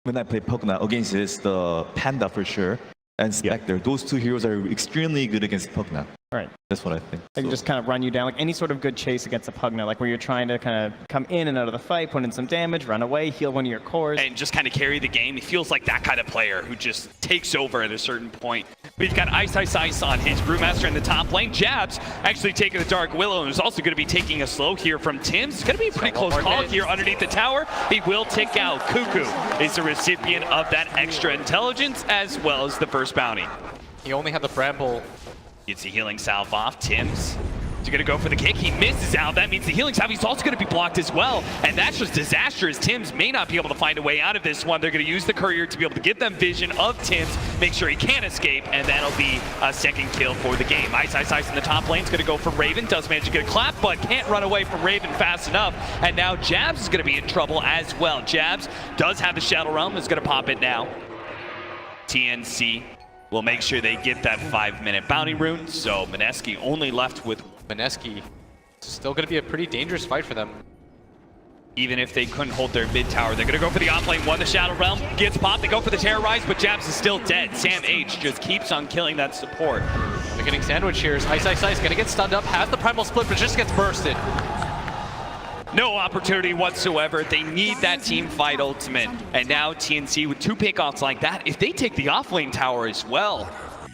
when I play Pugna against the Panda for sure and Spectre, those two heroes are extremely good against Pugna. Right. That's what I think. They can just kind of run you down, like any sort of good chase against a Pugna, like where you're trying to kind of come in and out of the fight, put in some damage, run away, heal one of your cores. And just kind of carry the game. He feels like that kind of player who just takes over at a certain point. But he's got Ice on his Brewmaster in the top lane. Jabs actually taking the Dark Willow, and is also going to be taking a slow here from Tim's. It's going to be a pretty close call here underneath the tower. He will tick out. Cuckoo is the recipient of that extra intelligence as well as the first bounty. He only had the Bramble. Gets the healing salve off. Tim's is going to go for the kick. He misses out. That means the healing salve, he's also going to be blocked as well. And that's just disastrous. Tim's may not be able to find a way out of this one. They're going to use the courier to be able to get them vision of Tim's, make sure he can't escape, and that'll be a second kill for the game. Ice in the top lane is going to go for Raven. Does manage to get a clap, but can't run away from Raven fast enough. And now Jabs is going to be in trouble as well. Jabs does have the Shadow Realm, is going to pop it now. TNC will make sure they get that 5-minute bounty rune. So Mineski only left with Mineski. Still going to be a pretty dangerous fight for them. Even if they couldn't hold their mid tower, they're going to go for the offlane one. The Shadow Realm gets popped. They go for the Terrorize, but Jabs is still dead. Sam H just keeps on killing that support. They're getting sandwich here. Ice. Going to get stunned up. Has the Primal Split, but just gets bursted. No opportunity whatsoever. They need that team fight ultimate. And now TNC with 2 pickoffs like that, if they take the offlane tower as well,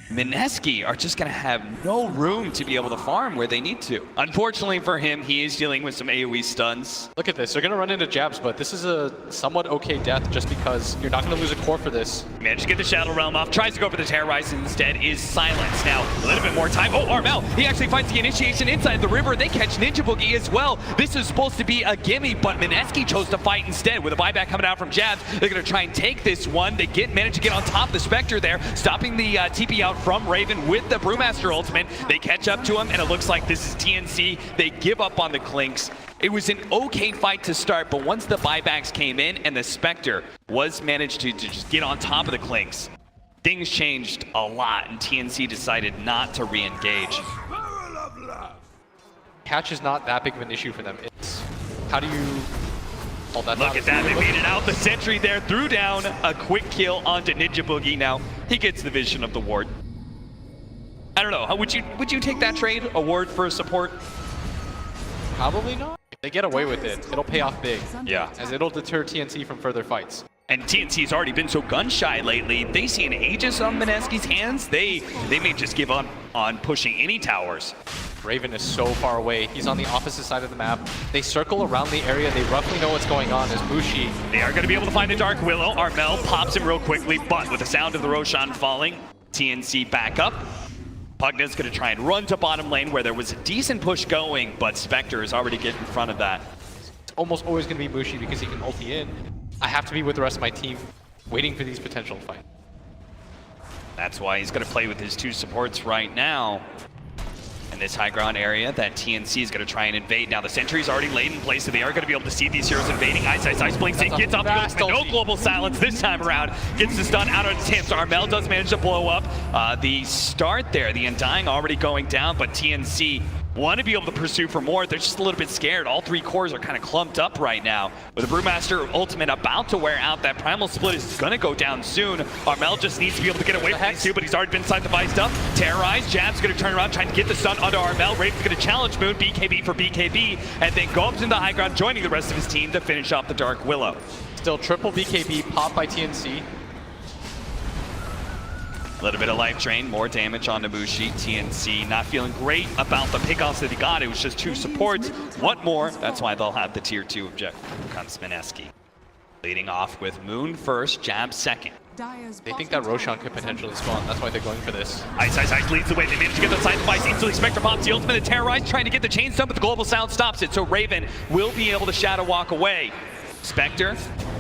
Mineski are just going to have no room to be able to farm where they need to. Unfortunately for him, he is dealing with some AoE stuns. Look at this. They're going to run into Jabs, but this is a somewhat okay death just because you're not going to lose a core for this. Managed to get the Shadow Realm off. Tries to go for the Terrorize, instead is silenced. Now, a little bit more time. Oh, Armel, he actually finds the initiation inside the river. They catch Ninja Boogie as well. This is supposed to be a gimme, but Mineski chose to fight instead. With a buyback coming out from Jabs, they're going to try and take this one. They manage to get on top of the Spectre there, stopping the TP out from Raven with the Brewmaster ultimate. They catch up to him, and it looks like this is TNC. They give up on the Clinks. It was an okay fight to start, but once the buybacks came in and the Spectre was managed to just get on top of the Clinks, things changed a lot, and TNC decided not to re-engage. Catch is not that big of an issue for them. It's how do you hold that? Look at that, they made it out. The sentry there threw down a quick kill onto Ninja Boogie. Now he gets the vision of the ward. I don't know. Would you take that trade? A ward for a support? Probably not. If they get away with it, it'll pay off big. Yeah. As it'll deter TNC from further fights. And TNC's already been so gun-shy lately. They see an Aegis on Mineski's hands. They may just give up on pushing any towers. Raven is so far away. He's on the opposite side of the map. They circle around the area. They roughly know what's going on as Bushi. They are going to be able to find the Dark Willow. Armel pops him real quickly, but with the sound of the Roshan falling, TNC back up. Pugna's going to try and run to bottom lane where there was a decent push going, but Spectre is already getting in front of that. It's almost always going to be Bushi because he can ulti in. I have to be with the rest of my team waiting for these potential fights. That's why he's going to play with his 2 supports right now. In this high ground area that TNC is going to try and invade. Now the sentry's already laid in place, so they are going to be able to see these heroes invading. Ice blinks in, gets off the ultimate. No global silence this time around. Gets the stun out of his hands. Armel does manage to blow up. The start there, the Undying already going down, but TNC want to be able to pursue for more. They're just a little bit scared. All 3 cores are kind of clumped up right now. With the Brewmaster ultimate about to wear out, that Primal Split is going to go down soon. Armel just needs to be able to get away from these 2, but he's already been inside the Vice stuff. Terrorize, Jab's going to turn around, trying to get the stun onto Armel. Raven's going to challenge Moon, BKB for BKB, and then go up to the high ground, joining the rest of his team to finish off the Dark Willow. Still triple BKB popped by TNC. A little bit of life drain, more damage on Nabushi. TNC not feeling great about the pickoffs that he got. It was just 2 supports. What more? That's why they'll have the tier 2 objective. Comes Mineski. Leading off with Moon first, Jab second. They think that Roshan could potentially spawn. That's why they're going for this. Ice leads the way. They manage to get the side device. Instantly Spectre pops the ultimate and Terrorize, trying to get the chain stun, but the global sound stops it. So Raven will be able to shadow walk away. Spectre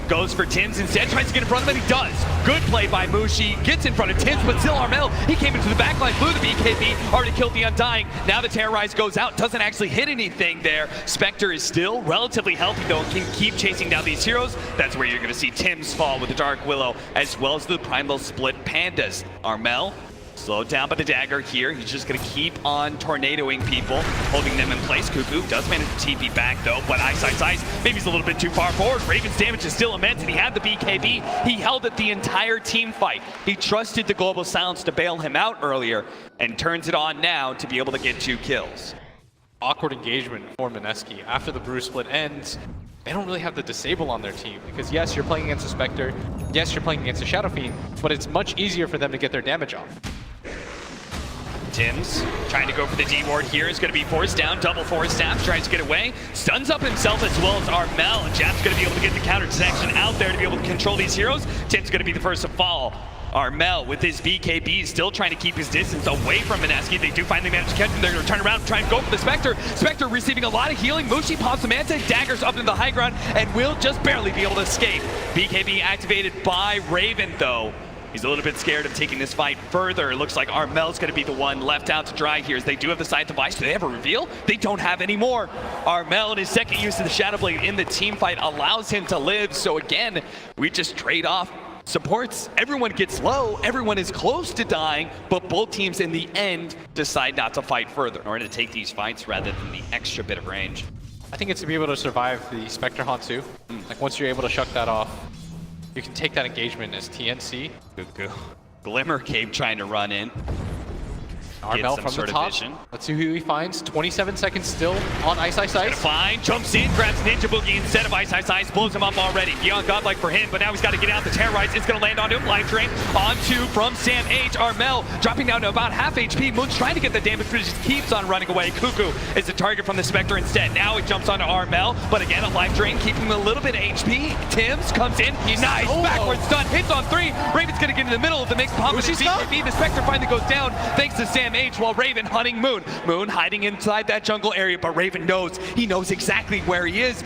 goes for Tim's instead, tries to get in front of him, and he does. Good play by Mushi, gets in front of Tim's, but still Armel, he came into the backline, blew the BKB, already killed the Undying. Now the Terrorize goes out, doesn't actually hit anything there. Spectre is still relatively healthy though, and can keep chasing down these heroes. That's where you're gonna see Tim's fall with the Dark Willow, as well as the Primal Split Pandas. Armel Slowed down by the dagger here. He's just going to keep on tornadoing people, holding them in place. Cuckoo does manage to TP back, though, but Ice, maybe he's a little bit too far forward. Raven's damage is still immense, and he had the BKB. He held it the entire team fight. He trusted the Global Silence to bail him out earlier, and turns it on now to be able to get 2 kills. Awkward engagement for Mineski. After the Brew split ends, they don't really have the disable on their team, because yes, you're playing against a Spectre, yes, you're playing against a Shadow Fiend, but it's much easier for them to get their damage off. Tim's trying to go for the D-ward here. Is going to be forced down. Double force staff. Tries to get away. Stuns up himself as well as Armel. And Jap's going to be able to get the counter detection out there to be able to control these heroes. Tim's going to be the first to fall. Armel with his BKB still trying to keep his distance away from Mineski. They do finally manage to catch him. They're going to turn around and try and go for the Spectre. Spectre receiving a lot of healing. Mushi pops the Manta. Daggers up into the high ground and will just barely be able to escape. BKB activated by Raven though. He's a little bit scared of taking this fight further. It looks like Armel's going to be the one left out to dry here as they do have the side device. Do they have a reveal? They don't have any more. Armel, in his second use of the Shadow Blade in the team fight, allows him to live. So again, we just trade off supports. Everyone gets low. Everyone is close to dying, but both teams in the end decide not to fight further in order to take these fights rather than the extra bit of range. I think it's to be able to survive the Spectre Hansu. Like once you're able to shuck that off, you can take that engagement as TNC. Cuckoo. Glimmer Cape trying to run in. Armel from the top. Vision. Let's see who he finds. 27 seconds still on Ice. Gonna find, jumps in, grabs Ninja Boogie instead of Ice, blows him up already. Beyond Godlike for him, but now he's got to get out the terrorize. It's gonna land onto him, life drain. Onto from Sam H. Armel dropping down to about half HP. Moon's trying to get the damage, but he just keeps on running away. Cuckoo is the target from the Spectre instead. Now he jumps onto Armel, but again a life drain, keeping him a little bit of HP. Tim's comes in, nice, backward stun, hits on 3. Raven's gonna get in the middle of the mix, pump with BKB. The Spectre finally goes down thanks to Sam H, while Raven hunting Moon. Moon hiding inside that jungle area, but Raven knows. He knows exactly where he is.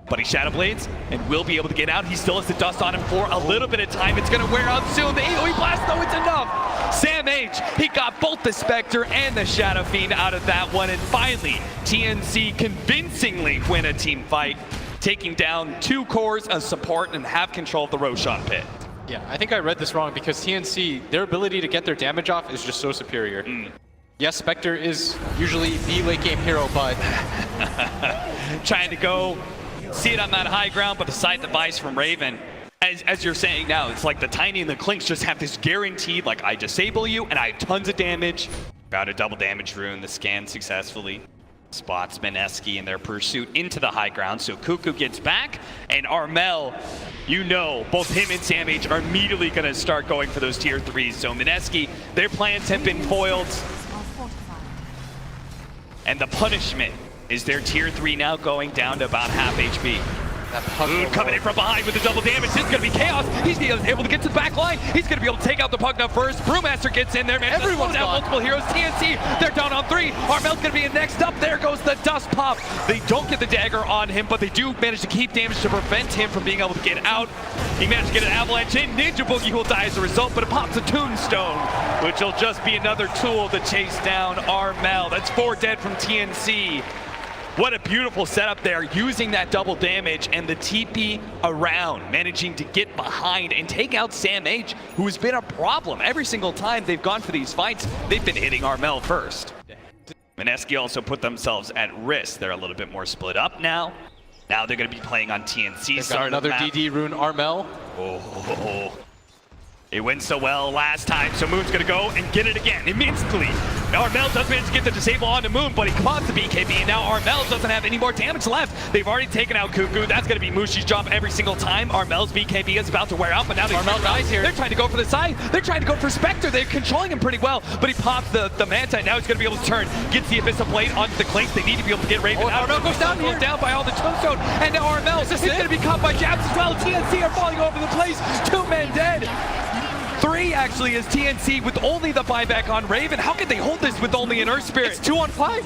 But he Shadow Blades and will be able to get out. He still has the dust on him for a little bit of time. It's going to wear out soon. The AoE blast, though, it's enough. Sam H, he got both the Spectre and the Shadow Fiend out of that one. And finally, TNC convincingly win a team fight, taking down 2 cores of support and have control of the Roshan pit. Yeah, I think I read this wrong because TNC, their ability to get their damage off is just so superior. Yes, Spectre is usually the late game hero, but trying to go see it on that high ground, but the side device from Raven, as you're saying now, it's like the Tiny and the Clinks just have this guaranteed, like, I disable you and I have tons of damage. About a double damage rune, the scan successfully spots Mineski in their pursuit into the high ground. So Cuckoo gets back, and Armel, you know, both him and Sam H are immediately going to start going for those tier 3s. So Mineski, their plans have been foiled. And the punishment is their tier 3 now going down to about half HP. Moon coming in from behind with the double damage. This is going to be chaos. He's able to get to the back line. He's going to be able to take out the Pugna first. Brewmaster gets in there, man. Everyone's down multiple heroes. TNC, they're down on 3. Armel's going to be in next up. There goes the dust pop. They don't get the dagger on him, but they do manage to keep damage to prevent him from being able to get out. He managed to get an avalanche in. Ninja Boogie will die as a result, but it pops a tombstone, which will just be another tool to chase down Armel. That's 4 dead from TNC. What a beautiful setup there, using that double damage and the TP around, managing to get behind and take out Sam H, who has been a problem. Every single time they've gone for these fights, they've been hitting Armel first. Mineski also put themselves at risk. They're a little bit more split up now. Now they're going to be playing on TNC. They've got another DD rune, Armel. Oh. It went so well last time, so Moon's gonna go and get it again immediately. Now Armel does manage to get the disable onto Moon, but he caught the BKB, and now Armel doesn't have any more damage left. They've already taken out Cuckoo. That's gonna be Mushi's job every single time. Armel's BKB is about to wear out, but now Armel dies here. They're trying to go for the side. They're trying to go for Spectre. They're controlling him pretty well, but he pops the Manta, and now he's gonna be able to turn, gets the Abyssal Blade onto the Clinks. They need to be able to get Raven out. Armel goes down here. Down by all the tombstone, and now Armel is gonna be caught by jabs as well. TNC are falling over the place. 2 men dead. 3 actually is TNC with only the buyback on Raven. How can they hold this with only an Earth Spirit? It's 2 on 5.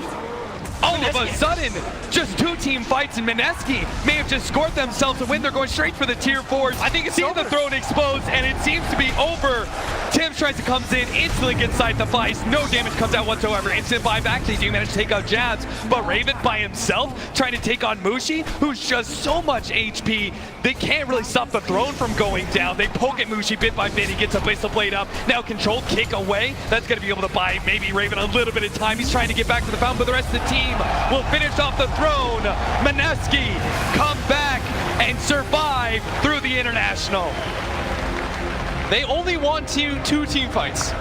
All of a sudden, just 2 team fights, and Mineski may have just scored themselves a win. They're going straight for the tier 4s. I think it's See over. the throne exposed, and it seems to be over. Tim's tries to comes in, instantly gets side the vice. No damage comes out whatsoever. Instant buyback, they do manage to take out Jabs, but Raven by himself trying to take on Mushi, who's just so much HP. They can't really stop the throne from going down. They poke at Mushi bit by bit. He gets a Whistle Blade up. Now controlled kick away. That's going to be able to buy maybe Raven a little bit of time. He's trying to get back to the fountain, but the rest of the team will finish off the throne. Mineski come back and survive through the international. They only want 2 team fights.